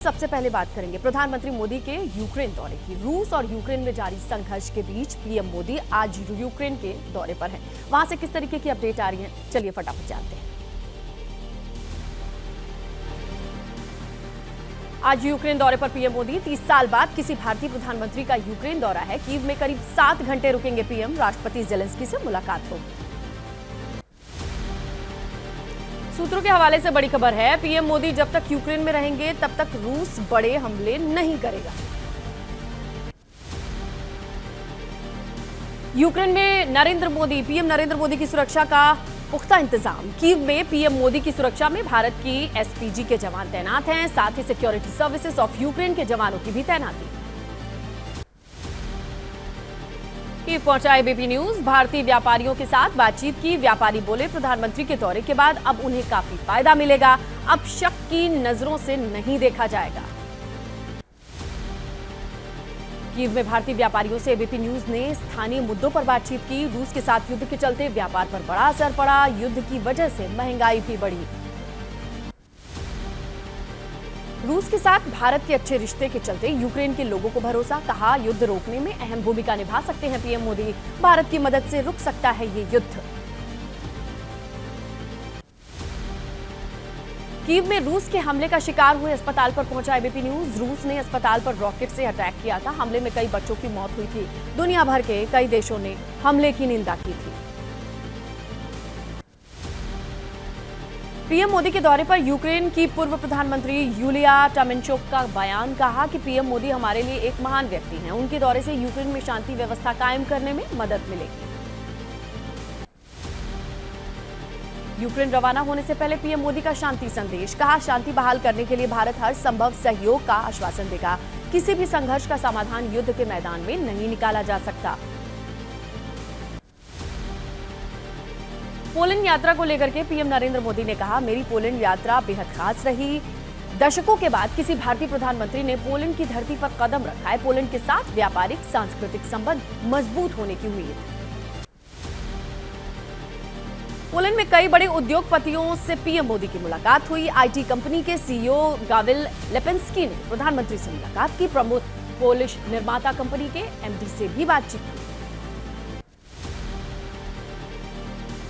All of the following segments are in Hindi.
सबसे पहले बात करेंगे प्रधानमंत्री मोदी के यूक्रेन दौरे की। रूस और यूक्रेन में जारी संघर्ष के बीच पीएम मोदी आज यूक्रेन के दौरे पर हैं। वहां से किस तरीके की अपडेट आ रही है, चलिए फटाफट जानते हैं। आज यूक्रेन दौरे पर पीएम मोदी। 30 साल बाद किसी भारतीय प्रधानमंत्री का यूक्रेन दौरा है। कीव में करीब 7 घंटे रुकेंगे पीएम। राष्ट्रपति जेलेंस्की से मुलाकात होगी। सूत्रों के हवाले से बड़ी खबर है, पीएम मोदी जब तक यूक्रेन में रहेंगे तब तक रूस बड़े हमले नहीं करेगा। यूक्रेन में पीएम नरेंद्र मोदी की सुरक्षा का पुख्ता इंतजाम। कीव में पीएम मोदी की सुरक्षा में भारत की एसपीजी के जवान तैनात हैं। साथ ही सिक्योरिटी सर्विसेज ऑफ यूक्रेन के जवानों की भी तैनाती। कीव पहुंचा एबीपी न्यूज। भारतीय व्यापारियों के साथ बातचीत की। व्यापारी बोले, प्रधानमंत्री के दौरे के बाद अब उन्हें काफी फायदा मिलेगा। अब शक की नजरों से नहीं देखा जाएगा। कीव में भारतीय व्यापारियों से एबीपी न्यूज ने स्थानीय मुद्दों पर बातचीत की। रूस के साथ युद्ध के चलते व्यापार पर बड़ा असर पड़ा। युद्ध की वजह से महंगाई भी बढ़ी। रूस के साथ भारत के अच्छे रिश्ते के चलते यूक्रेन के लोगों को भरोसा। कहा, युद्ध रोकने में अहम भूमिका निभा सकते हैं पीएम मोदी। भारत की मदद से रुक सकता है ये युद्ध। कीव में रूस के हमले का शिकार हुए अस्पताल पर पहुंचा एबीपी न्यूज। रूस ने अस्पताल पर रॉकेट से अटैक किया था। हमले में कई बच्चों की मौत हुई थी। दुनिया भर के कई देशों ने हमले की निंदा की थी। पीएम मोदी के दौरे पर यूक्रेन की पूर्व प्रधानमंत्री यूलिया टामेंचोक का बयान। कहा कि पीएम मोदी हमारे लिए एक महान व्यक्ति हैं। उनके दौरे से यूक्रेन में शांति व्यवस्था कायम करने में मदद मिलेगी। यूक्रेन रवाना होने से पहले पीएम मोदी का शांति संदेश। कहा, शांति बहाल करने के लिए भारत हर संभव सहयोग का आश्वासन देगा। किसी भी संघर्ष का समाधान युद्ध के मैदान में नहीं निकाला जा सकता। पोलैंड यात्रा को लेकर के पीएम नरेंद्र मोदी ने कहा, मेरी पोलैंड यात्रा बेहद खास रही। दशकों के बाद किसी भारतीय प्रधानमंत्री ने पोलैंड की धरती पर कदम रखा है। पोलैंड के साथ व्यापारिक सांस्कृतिक संबंध मजबूत होने की उम्मीद। पोलैंड में कई बड़े उद्योगपतियों से पीएम मोदी की मुलाकात हुई। आईटी कंपनी के सीईओ गाविल लेपेंस्की ने प्रधानमंत्री से मुलाकात की। प्रमुख पोलिश निर्माता कंपनी के एमडी से भी बातचीत की।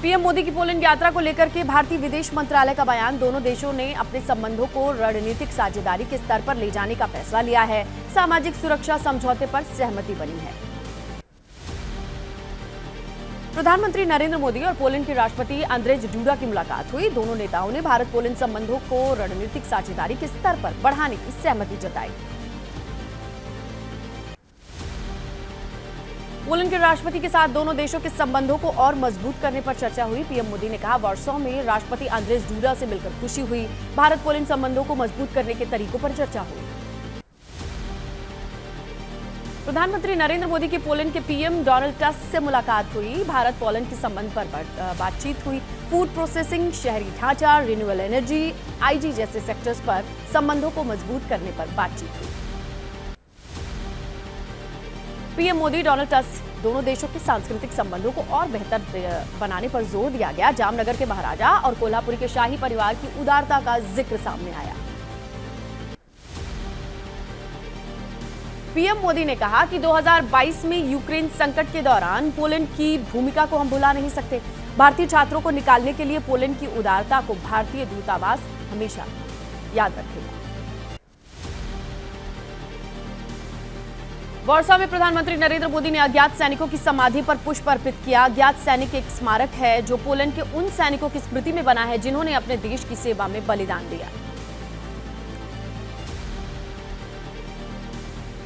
पीएम मोदी की पोलैंड यात्रा को लेकर के भारतीय विदेश मंत्रालय का बयान। दोनों देशों ने अपने संबंधों को रणनीतिक साझेदारी के स्तर पर ले जाने का फैसला लिया है। सामाजिक सुरक्षा समझौते पर सहमति बनी है। प्रधानमंत्री नरेंद्र मोदी और पोलैंड के राष्ट्रपति अंद्रेज डूडा की मुलाकात हुई। दोनों नेताओं ने भारत पोलैंड संबंधों को रणनीतिक साझेदारी के स्तर पर बढ़ाने की सहमति जताई। पोलैंड के राष्ट्रपति के साथ दोनों देशों के संबंधों को और मजबूत करने पर चर्चा हुई। पीएम मोदी ने कहा, वार्सो में राष्ट्रपति अंद्रेज डूडा से मिलकर खुशी हुई। भारत पोलैंड संबंधों को मजबूत करने के तरीकों पर चर्चा हुई। प्रधानमंत्री नरेंद्र मोदी की पोलैंड के पीएम डोनाल्ड टस्क से मुलाकात हुई। भारत पोलैंड के संबंध पर बातचीत हुई। फूड प्रोसेसिंग, शहरी ढांचा, रिन्यूएबल एनर्जी, आईटी जैसे सेक्टर्स पर संबंधों को मजबूत करने पर बातचीत हुई। पीएम मोदी डोनाल्ड टस्क, दोनों देशों के सांस्कृतिक संबंधों को और बेहतर बनाने पर जोर दिया गया। जामनगर के महाराजा और कोल्हापुरी के शाही परिवार की उदारता का जिक्र सामने आया। पीएम मोदी ने कहा कि 2022 में यूक्रेन संकट के दौरान पोलैंड की भूमिका को हम भुला नहीं सकते। भारतीय छात्रों को निकालने के लिए पोलैंड की उदारता को भारतीय दूतावास हमेशा याद रखेगा। वार्सा में प्रधानमंत्री नरेंद्र मोदी ने अज्ञात सैनिकों की समाधि पर पुष्प अर्पित किया। अज्ञात सैनिक एक स्मारक है जो पोलैंड के उन सैनिकों की स्मृति में बना है जिन्होंने अपने देश की सेवा में बलिदान दिया।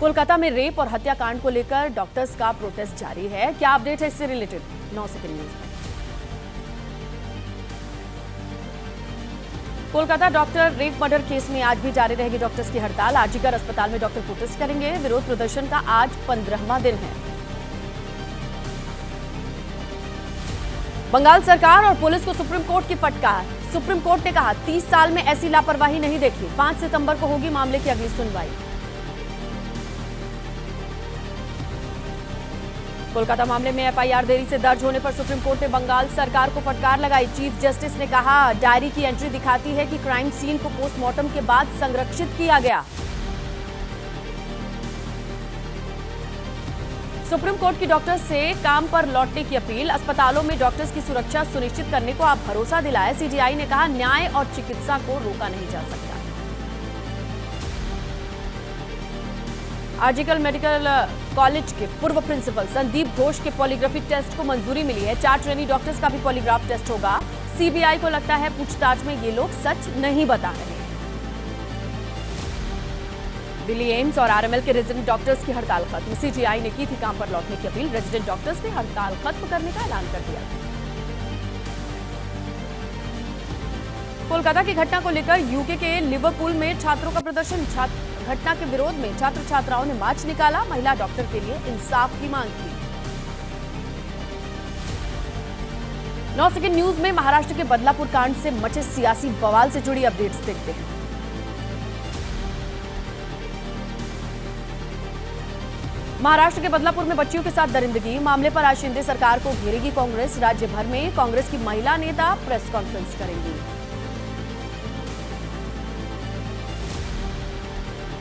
कोलकाता में रेप और हत्याकांड को लेकर डॉक्टर्स का प्रोटेस्ट जारी है। क्या अपडेट है इससे रिलेटेड, 9 सेकंड न्यूज में। Kolkata doctor rape murder case में आज भी जारी रहेगी डॉक्टर्स की हड़ताल। आरजीकर अस्पताल में डॉक्टर प्रोटेस्ट करेंगे। विरोध प्रदर्शन का आज 15वां दिन है। बंगाल सरकार और पुलिस को सुप्रीम कोर्ट की फटकार। सुप्रीम कोर्ट ने कहा, 30 साल में ऐसी लापरवाही नहीं देखी। 5 सितंबर को होगी मामले की अगली सुनवाई। कोलकाता मामले में एफआईआर देरी से दर्ज होने पर सुप्रीम कोर्ट ने बंगाल सरकार को फटकार लगाई। चीफ जस्टिस ने कहा, डायरी की एंट्री दिखाती है कि क्राइम सीन को पोस्टमार्टम के बाद संरक्षित किया गया। सुप्रीम कोर्ट की डॉक्टर्स से काम पर लौटने की अपील। अस्पतालों में डॉक्टर्स की सुरक्षा सुनिश्चित करने को आप भरोसा दिलाए। सीजीआई ने कहा, न्याय और चिकित्सा को रोका नहीं जा सकता। आर्जिकल मेडिकल कॉलेज के पूर्व प्रिंसिपल संदीप घोष के पॉलीग्राफी टेस्ट को मंजूरी मिली है। 4 ट्रेनी डॉक्टर्स का भी पॉलीग्राफ टेस्ट होगा। सीबीआई को लगता है पूछताछ में ये लोग सच नहीं बता रहे हैं। दिल्ली एम्स और आरएमएल के रेजिडेंट डॉक्टर्स की हड़ताल खत्म। सीजीआई ने की थी काम पर लौटने की अपील। रेजिडेंट डॉक्टर्स ने हड़ताल खत्म करने का ऐलान कर दिया। कोलकाता की घटना को लेकर यूके के लिवरपूल में छात्रों का प्रदर्शन। घटना के विरोध में छात्र छात्राओं ने मार्च निकाला। महिला डॉक्टर के लिए इंसाफ की मांग की। 9 सेकंड न्यूज में महाराष्ट्र के बदलापुर कांड से मचे सियासी बवाल से जुड़ी अपडेट्स देखते हैं। महाराष्ट्र के बदलापुर में बच्चियों के साथ दरिंदगी मामले पर आज शिंदे सरकार को घेरेगी कांग्रेस। राज्य भर में कांग्रेस की महिला नेता प्रेस कॉन्फ्रेंस करेंगी।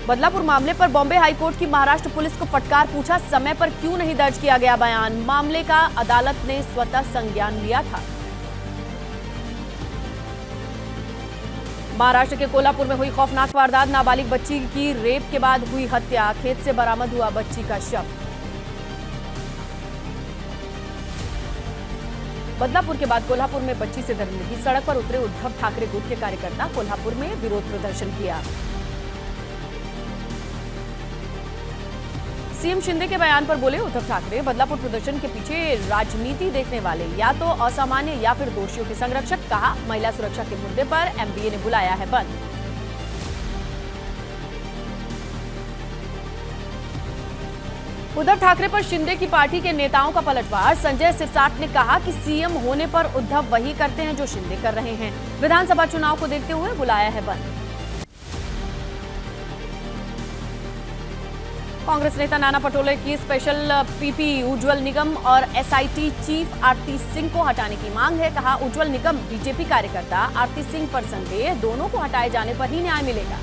बदलापुर मामले पर बॉम्बे हाईकोर्ट की महाराष्ट्र पुलिस को फटकार। पूछा, समय पर क्यों नहीं दर्ज किया गया बयान। मामले का अदालत ने स्वतः संज्ञान लिया था। महाराष्ट्र के कोल्हापुर में हुई खौफनाक वारदात। नाबालिग बच्ची की रेप के बाद हुई हत्या। खेत से बरामद हुआ बच्ची का शव। बदलापुर के बाद कोल्हापुर में बच्ची से दरिंदगी। सड़क पर उतरे उद्धव ठाकरे गुट के कार्यकर्ता। कोल्हापुर में विरोध प्रदर्शन किया। सीएम शिंदे के बयान पर बोले उद्धव ठाकरे, बदलापुर प्रदर्शन के पीछे राजनीति देखने वाले या तो असामान्य या फिर दोषियों के संरक्षक। कहा, महिला सुरक्षा के मुद्दे पर एमबीए ने बुलाया है बंद। उद्धव ठाकरे पर शिंदे की पार्टी के नेताओं का पलटवार। संजय सिरसाट ने कहा कि सीएम होने पर उद्धव वही करते हैं जो शिंदे कर रहे हैं। विधानसभा चुनाव को देखते हुए बुलाया है बंद। कांग्रेस नेता नाना पटोले की स्पेशल पीपी उज्जवल निगम और एसआईटी चीफ आरती सिंह को हटाने की मांग है। कहा, उज्जवल निगम बीजेपी कार्यकर्ता, आरती सिंह पर संदेह, दोनों को हटाए जाने पर ही न्याय मिलेगा।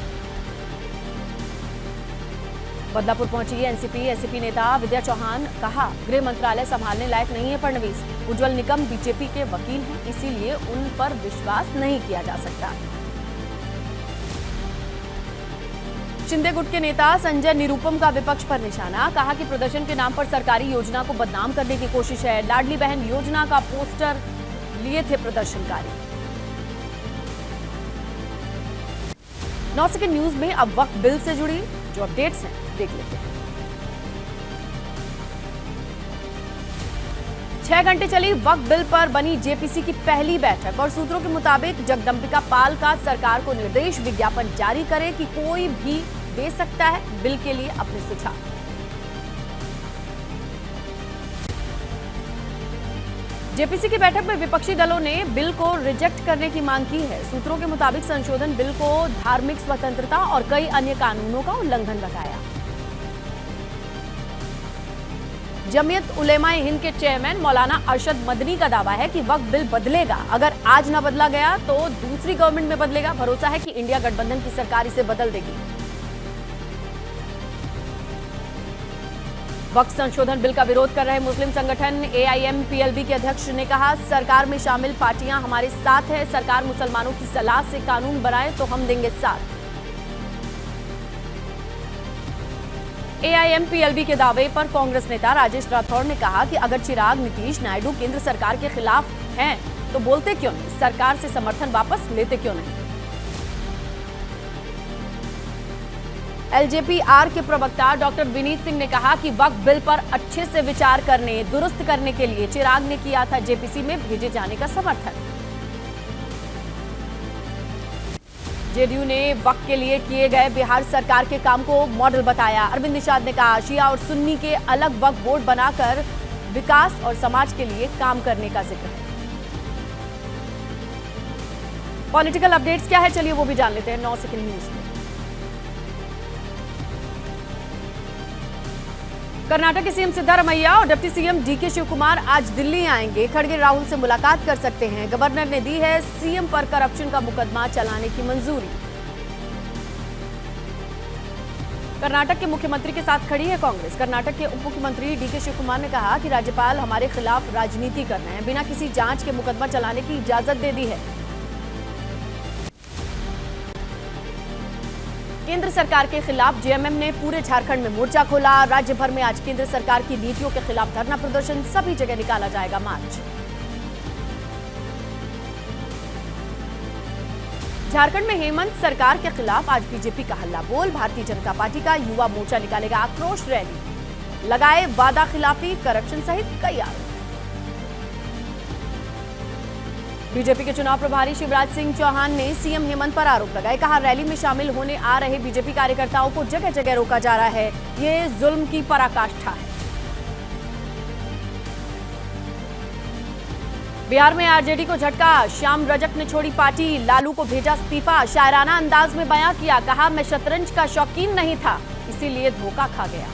बदलापुर पहुंची एनसीपी नेता विद्या चौहान। कहा, गृह मंत्रालय संभालने लायक नहीं है फडणवीस। उज्जवल निगम बीजेपी के वकील हैं, इसीलिए उन पर विश्वास नहीं किया जा सकता। शिंदे गुट के नेता संजय निरुपम का विपक्ष पर निशाना। कहा कि प्रदर्शन के नाम पर सरकारी योजना को बदनाम करने की कोशिश है। लाडली बहन योजना का पोस्टर लिए थे प्रदर्शनकारी। 9 सेकंड न्यूज में अब वक्फ बिल से जुड़ी जो अपडेट्स हैं देख लेते हैं। 6 घंटे चली वक्फ बिल पर बनी जेपीसी की पहली बैठक और सूत्रों के मुताबिक जगदंबिका पाल का सरकार को निर्देश, विज्ञापन जारी करे कि कोई भी दे सकता है बिल के लिए अपने सुझाव। जेपीसी की बैठक में विपक्षी दलों ने बिल को रिजेक्ट करने की मांग की है। सूत्रों के मुताबिक संशोधन बिल को धार्मिक स्वतंत्रता और कई अन्य कानूनों का उल्लंघन बताया। जमीयत उलेमाए हिंद के चेयरमैन मौलाना अरशद मदनी का दावा है कि वक्फ बिल बदलेगा। अगर आज न बदला गया तो दूसरी गवर्नमेंट में बदलेगा। भरोसा है कि इंडिया गठबंधन की सरकार इसे बदल देगी। वक्फ संशोधन बिल का विरोध कर रहे मुस्लिम संगठन एआईएम-पीएलबी के अध्यक्ष ने कहा, सरकार में शामिल पार्टियां हमारे साथ है। सरकार मुसलमानों की सलाह से कानून बनाए तो हम देंगे साथ। एआईएम-पीएलबी के दावे पर कांग्रेस नेता राजेश राठौड़ ने कहा कि अगर चिराग, नीतीश, नायडू केंद्र सरकार के खिलाफ हैं तो बोलते क्यों नहीं, सरकार से समर्थन वापस लेते क्यों नहीं। एलजेपी-आर के प्रवक्ता डॉक्टर विनीत सिंह ने कहा कि वक्फ बिल पर अच्छे से विचार करने, दुरुस्त करने के लिए चिराग ने किया था जेपीसी में भेजे जाने का समर्थन। जेडीयू ने वक्फ के लिए किए गए बिहार सरकार के काम को मॉडल बताया। अरविंद निषाद ने कहा, शिया और सुन्नी के अलग वक्फ बोर्ड बनाकर विकास और समाज के लिए काम करने का जिक्र है। पॉलिटिकल अपडेट्स क्या है, चलिए वो भी जान लेते हैं 9 सेकंड न्यूज में। कर्नाटक के सीएम सिद्धारमैया और डिप्टी सीएम डीके शिवकुमार आज दिल्ली आएंगे। खड़गे राहुल से मुलाकात कर सकते हैं। गवर्नर ने दी है सीएम पर करप्शन का मुकदमा चलाने की मंजूरी। कर्नाटक के मुख्यमंत्री के साथ खड़ी है कांग्रेस। कर्नाटक के उप मुख्यमंत्री डीके शिवकुमार ने कहा कि राज्यपाल हमारे खिलाफ राजनीति कर रहे हैं, बिना किसी जांच के मुकदमा चलाने की इजाजत दे दी है। केंद्र सरकार के खिलाफ जेएमएम ने पूरे झारखंड में मोर्चा खोला। राज्य भर में आज केंद्र सरकार की नीतियों के खिलाफ धरना प्रदर्शन, सभी जगह निकाला जाएगा मार्च। झारखंड में हेमंत सरकार के खिलाफ आज बीजेपी का हल्ला बोल। भारतीय जनता पार्टी का युवा मोर्चा निकालेगा आक्रोश रैली, लगाए वादा खिलाफी, करप्शन सहित कई आरोप। बीजेपी के चुनाव प्रभारी शिवराज सिंह चौहान ने सीएम हेमंत पर आरोप लगाए। कहा रैली में शामिल होने आ रहे बीजेपी कार्यकर्ताओं को जगह जगह रोका जा रहा है, ये जुल्म की पराकाष्ठा है। बिहार में आरजेडी को झटका, श्याम रजक ने छोड़ी पार्टी, लालू को भेजा इस्तीफा। शायराना अंदाज में बयां किया, कहा मैं शतरंज का शौकीन नहीं था, इसीलिए धोखा खा गया।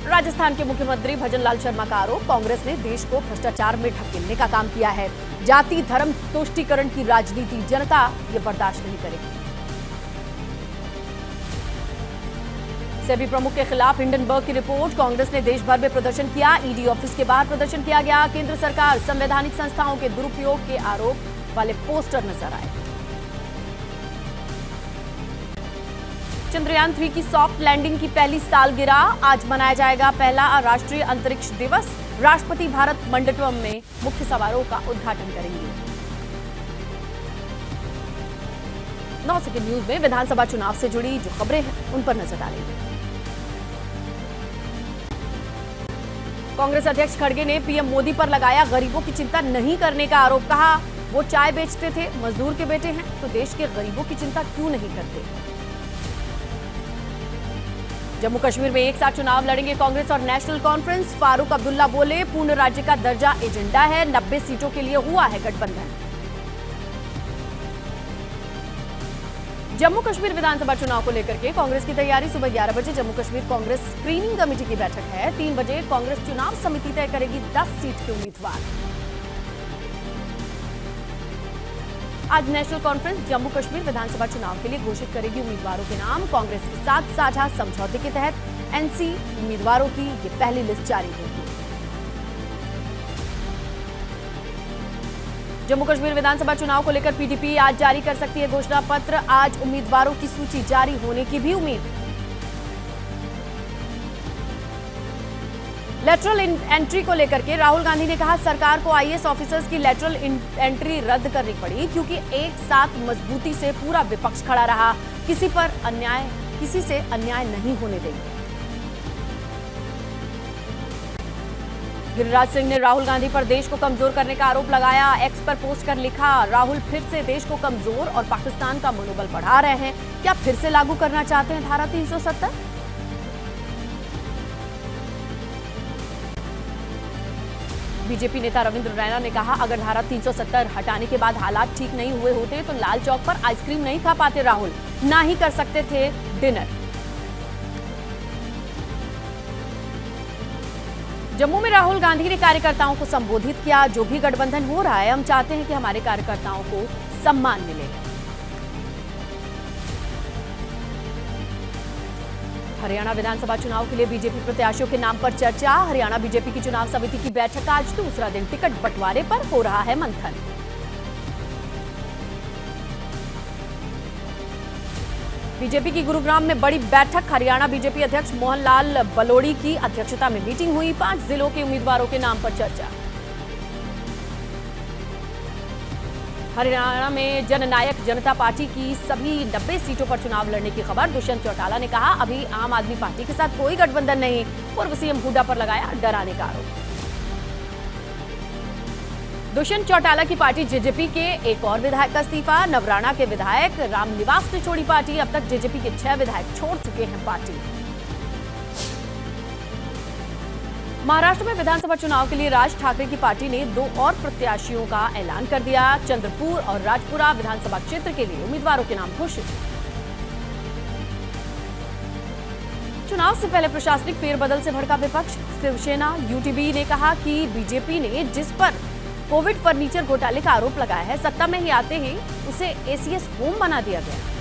राजस्थान के मुख्यमंत्री भजनलाल शर्मा का आरोप, कांग्रेस ने देश को भ्रष्टाचार में ढकेलने का काम किया है। जाति धर्म तुष्टीकरण की राजनीति जनता ये बर्दाश्त नहीं करेगी। सेबी प्रमुख के खिलाफ हिंडनबर्ग की रिपोर्ट, कांग्रेस ने देश भर में प्रदर्शन किया। ईडी ऑफिस के बाहर प्रदर्शन किया गया। केंद्र सरकार संवैधानिक संस्थाओं के दुरुपयोग के आरोप वाले पोस्टर नजर आए। चंद्रयान 3 की सॉफ्ट लैंडिंग की पहली सालगिरह, आज मनाया जाएगा पहला राष्ट्रीय अंतरिक्ष दिवस। राष्ट्रपति भारत मंडपम में मुख्य समारोह का उद्घाटन करेंगे। 9 सेकंड न्यूज में विधानसभा चुनाव से जुड़ी जो खबरें हैं उन पर नजर डालेंगे। कांग्रेस अध्यक्ष खड़गे ने पीएम मोदी पर लगाया गरीबों की चिंता नहीं करने का आरोप। कहा वो चाय बेचते थे, मजदूर के बेटे हैं, तो देश के गरीबों की चिंता क्यों नहीं करते। जम्मू कश्मीर में एक साथ चुनाव लड़ेंगे कांग्रेस और नेशनल कॉन्फ्रेंस। फारूक अब्दुल्ला बोले पूर्ण राज्य का दर्जा एजेंडा है, 90 सीटों के लिए हुआ है गठबंधन। जम्मू कश्मीर विधानसभा चुनाव को लेकर के कांग्रेस की तैयारी, सुबह 11 बजे जम्मू कश्मीर कांग्रेस स्क्रीनिंग कमेटी की बैठक है। 3 बजे कांग्रेस चुनाव समिति तय करेगी 10 सीट के उम्मीदवार। आज नेशनल कॉन्फ्रेंस जम्मू कश्मीर विधानसभा चुनाव के लिए घोषित करेगी उम्मीदवारों के नाम। कांग्रेस के साथ साझा समझौते के तहत एनसी उम्मीदवारों की ये पहली लिस्ट जारी होगी। जम्मू कश्मीर विधानसभा चुनाव को लेकर पीडीपी आज जारी कर सकती है घोषणा पत्र। आज उम्मीदवारों की सूची जारी होने की भी उम्मीद। लेटरल एंट्री को लेकर के राहुल गांधी ने कहा सरकार को आईएएस ऑफिसर्स की लेटरल एंट्री रद्द करनी पड़ी, क्योंकि एक साथ मजबूती से पूरा विपक्ष खड़ा रहा। किसी से अन्याय नहीं होने देंगे। गिरिराज सिंह ने राहुल गांधी पर देश को कमजोर करने का आरोप लगाया। एक्स पर पोस्ट कर लिखा, राहुल फिर से देश को कमजोर और पाकिस्तान का मनोबल बढ़ा रहे हैं। क्या फिर से लागू करना चाहते हैं धारा 370? बीजेपी नेता रविंद्र रैना ने कहा अगर धारा 370 हटाने के बाद हालात ठीक नहीं हुए होते तो लाल चौक पर आइसक्रीम नहीं खा पाते राहुल, ना ही कर सकते थे डिनर। जम्मू में राहुल गांधी ने कार्यकर्ताओं को संबोधित किया। जो भी गठबंधन हो रहा है, हम चाहते हैं कि हमारे कार्यकर्ताओं को सम्मान मिले। हरियाणा विधानसभा चुनाव के लिए बीजेपी प्रत्याशियों के नाम पर चर्चा। हरियाणा बीजेपी की चुनाव समिति की बैठक आज दूसरा दिन, टिकट बंटवारे पर हो रहा है मंथन। बीजेपी की गुरुग्राम में बड़ी बैठक। हरियाणा बीजेपी अध्यक्ष मोहन लाल बलोड़ी की अध्यक्षता में मीटिंग हुई। 5 जिलों के उम्मीदवारों के नाम पर चर्चा। हरियाणा में जननायक जनता पार्टी की सभी 90 सीटों पर चुनाव लड़ने की खबर। दुष्यंत चौटाला ने कहा अभी आम आदमी पार्टी के साथ कोई गठबंधन नहीं। पूर्व सीएम हुड्डा पर लगाया डराने का आरोप। दुष्यंत चौटाला की पार्टी जेजेपी के एक और विधायक का इस्तीफा। नवराणा के विधायक रामनिवास ने छोड़ी पार्टी। अब तक जेजेपी के 6 विधायक छोड़ चुके हैं पार्टी। महाराष्ट्र में विधानसभा चुनाव के लिए राज ठाकरे की पार्टी ने 2 और प्रत्याशियों का ऐलान कर दिया। चंद्रपुर और राजपुरा विधानसभा क्षेत्र के लिए उम्मीदवारों के नाम घोषित। चुनाव से पहले प्रशासनिक फेरबदल से भड़का विपक्ष। शिवसेना यूटीबी ने कहा कि बीजेपी ने जिस पर कोविड फर्नीचर घोटाले का आरोप लगाया है, सत्ता में ही आते ही उसे एसीएस होम बना दिया गया।